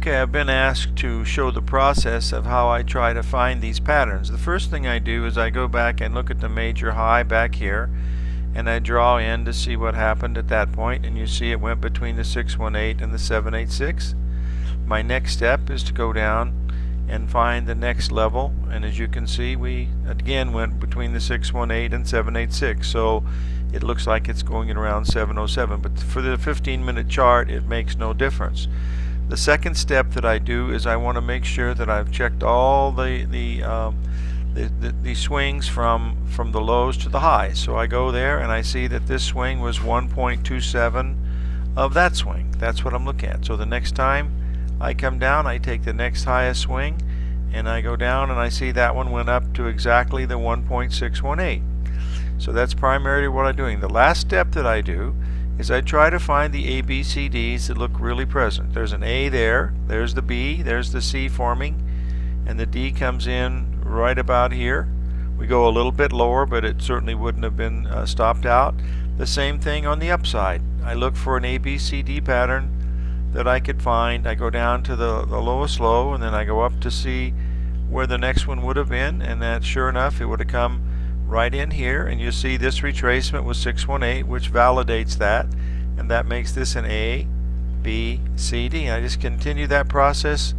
Okay, I've been asked to show the process of how I try to find these patterns. The first thing I do is I go back and look at the major high back here, and I draw in to see what happened at that point, and you see it went between the 618 and the 786. My next step is to go down and find the next level, and as you can see, we again went between the 618 and 786, so it looks like it's going at around 707, but for the 15-minute chart it makes no difference. The second step that I do is I want to make sure that I've checked all the swings from the lows to the highs. So I go there and I see that this swing was 1.27 of that swing. That's what I'm looking at. So the next time I come down, I take the next highest swing and I go down and I see that one went up to exactly the 1.618. So that's primarily what I'm doing. The last step that I do is I try to find the ABCDs that look really present. There's an A there, there's the B, there's the C forming, and the D comes in right about here. We go a little bit lower, but it certainly wouldn't have been stopped out. The same thing on the upside. I look for an ABCD pattern that I could find. I go down to the lowest low, and then I go up to see where the next one would have been, and that sure enough it would have come right in here, and you see this retracement was 618, which validates that, and that makes this an A, B, C, D. And I just continue that process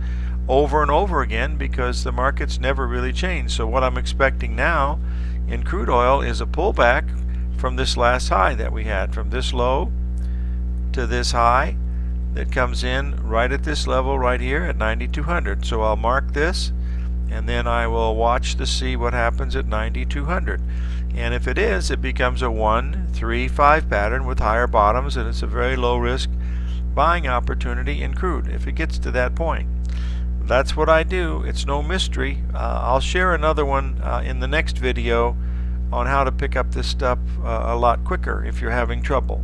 over and over again because the markets never really change. So what I'm expecting now in crude oil is a pullback from this last high that we had, from this low to this high that comes in right at this level right here at 9,200. So I'll mark this, and then I will watch to see what happens at 9,200. And if it is, it becomes a 1, 3, 5 pattern with higher bottoms, and it's a very low risk buying opportunity in crude if it gets to that point. That's what I do. It's no mystery. I'll share another one in the next video on how to pick up this stuff a lot quicker if you're having trouble.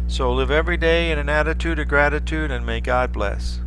So live every day in an attitude of gratitude, and may God bless.